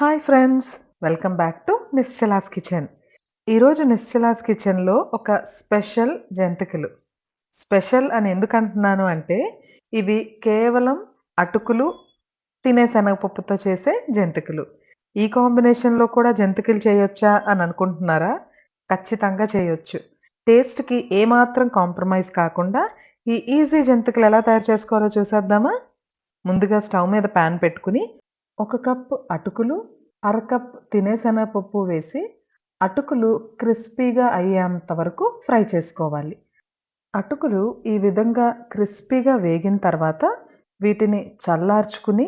Hi friends! Welcome back to Nischala's kitchen. ఈరోజు నిశ్చలాస్ కిచెన్‌లో ఒక స్పెషల్ జంతికలు. స్పెషల్ అని ఎందుకంటున్నాను అంటే, ఇవి కేవలం అటుకులు, తినే శనగపప్పుతో చేసే జంతికలు. ఈ కాంబినేషన్‌లో కూడా జంతికలు చేయొచ్చా అని అనుకుంటున్నారా? ఖచ్చితంగా చేయొచ్చు. టేస్ట్‌కి ఏమాత్రం కాంప్రమైజ్ కాకుండా ఈ ఈజీ జంతికలు ఎలా తయారు చేసుకోవాలో చూసేద్దామా? ముందుగా స్టవ్ మీద పాన్ పెట్టుకుని, ఒక కప్పు అటుకులు, అరకప్ తినే శనగపప్పు వేసి, అటుకులు క్రిస్పీగా అయ్యేంత వరకు ఫ్రై చేసుకోవాలి. అటుకులు ఈ విధంగా క్రిస్పీగా వేగిన తర్వాత, వీటిని చల్లార్చుకుని,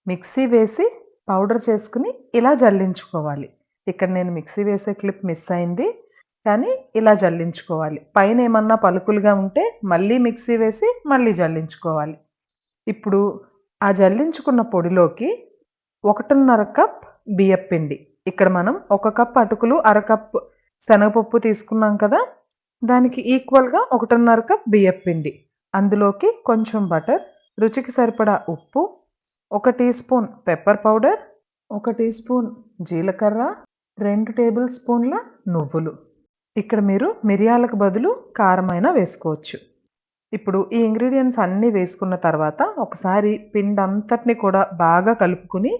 మిక్సీ వేసి పౌడర్ చేసుకుని, ఇలా జల్లించుకోవాలి. ఇక్కడ నేను మిక్సీ వేసే క్లిప్ మిస్ అయింది. కానీ ఇలా జల్లించుకోవాలి. పైనేమన్నా పలుకులుగా ఉంటే మళ్ళీ మిక్సీ వేసి, మళ్ళీ జల్లించుకోవాలి. ఇప్పుడు ఆ జల్లించుకున్న పొడిలోకి 1:30 కప్ బియ్యప్పిండి. ఇక్కడ మనం 1 కప్ అటుకులు, అర కప్ శనగపప్పు తీసుకున్నాం కదా! దానికి ఈక్వల్‌గా 1:30 కప్ బియ్యప్పిండి. అందులోకి కొంచెం బటర్, రుచికి సరిపడా ఉప్పు, 1 teaspoon pepper powder, 1 teaspoon జీలకర్ర, 2 టేబుల్ స్పూన్ల నువ్వులు. ఇక్కడ మీరు మిరియాలకు బదులు కారమైనా వేసుకోవచ్చు. ఇప్పుడు ఈ ఇంగ్రీడియెంట్స్ అన్నీ వేసుకున్న తర్వాత ఒకసారి పిండంతటిని కూడా బాగా కలుపుకుని,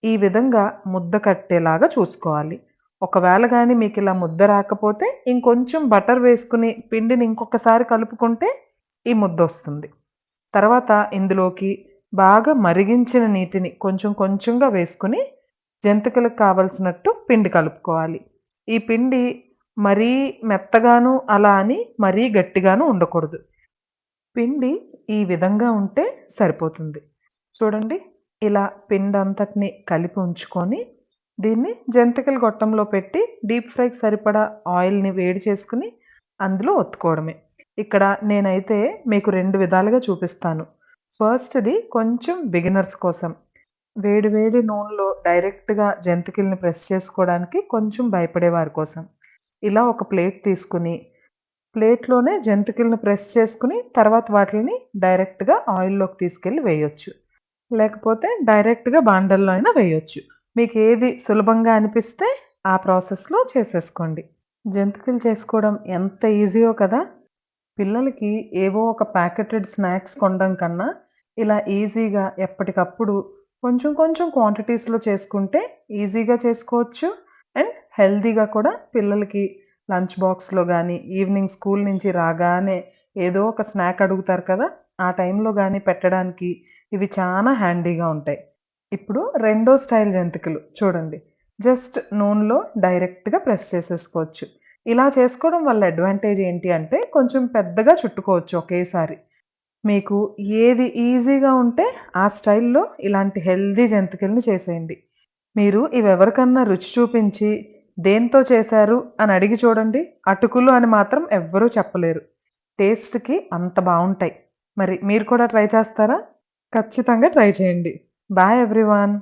ఈ విధంగా ముద్ద కట్టేలాగా చూసుకోవాలి. ఒకవేళ గాని మీకిలా ముద్ద రాకపోతే ఇంకొంచెం బటర్ వేసుకుని పిండిని ఇంకొకసారి కలుపుకుంటే ఈ ముద్దొస్తుంది. తర్వాత ఇందులోకి బాగా మరిగించిన నీటిని కొంచెం కొంచెంగా వేసుకొని జంతికలకు కావాల్సినట్టు పిండి కలుపుకోవాలి. ఈ పిండి మరీ మెత్తగాను అలా అని మరీ గట్టిగాను ఉండకూడదు. పిండి ఈ విధంగా ఉంటే సరిపోతుంది. చూడండి ఇలా పిండంతటిని కలిపి ఉంచుకొని, దీన్ని జంతికల గొట్టంలో పెట్టి డీప్ ఫ్రైకి సరిపడా ఆయిల్‌ని వేడి చేసుకొని, అందులో ఒత్తుకోవడమే. ఇక్కడ నేనైతే మీకు 2 విధాలుగా చూపిస్తాను. ఫస్ట్‌ది కొంచెం బిగినర్స్ కోసం. వేడి వేడి నూనెలో డైరెక్ట్‌గా జంతికల్ని ప్రెస్ చేసుకోవడానికి కొంచెం భయపడేవారి కోసం. ఇలా ఒక ప్లేట్ తీసుకొని ప్లేట్‌లోనే జంతికలను ప్రెస్ చేసుకొని, తర్వాత వాటిలిని డైరెక్ట్‌గా ఆయిల్‌లోకి తీసుకెళ్ళి వేయొచ్చు. లేకపోతే డైరెక్ట్‌గా బాండల్లో అయినా వేయొచ్చు. మీకేది సులభంగా అనిపిస్తే ఆ ప్రాసెస్‌లో చేసేసుకోండి. జంతికలు చేసుకోవడం ఎంత ఈజీయో కదా! పిల్లలకి ఏవో ఒక ప్యాకెటెడ్ స్నాక్స్ కొనడం కన్నా, ఇలా ఈజీగా ఎప్పటికప్పుడు కొంచెం కొంచెం క్వాంటిటీస్‌లో చేసుకుంటే ఈజీగా చేసుకోవచ్చు. అండ్ హెల్తీగా కూడా పిల్లలకి లంచ్ బాక్స్‌లో గానీ, ఈవినింగ్ స్కూల్ నుంచి రాగానే ఏదో ఒక స్నాక్ అడుగుతారు కదా! ఆ టైంలో గానీ పెట్టడానికి ఇవి చాలా హ్యాండీగా ఉంటాయి. ఇప్పుడు రెండో స్టైల్ జంతికలు చూడండి. జస్ట్ నూనెలో డైరెక్ట్‌గా ప్రెస్ చేసేసుకోవచ్చు. ఇలా చేసుకోవడం వల్ల అడ్వాంటేజ్ ఏంటి అంటే, కొంచెం పెద్దగా చుట్టుకోవచ్చు ఒకేసారి. మీకు ఏది ఈజీగా ఉంటే ఆ స్టైల్‌లో ఇలాంటి హెల్తీ జంతికల్ని చేసేయండి. మీరు ఇవెవరికన్నా రుచి చూపించి, దేనితో చేశారు అని అడిగి చూడండి. అటుకులు అని మాత్రం ఎవ్వరూ చెప్పలేరు. టేస్ట్‌కి అంత బావుంటాయి. మరి మీరు కూడా ట్రై చేస్తారా? ఖచ్చితంగా ట్రై చేయండి. Bye everyone.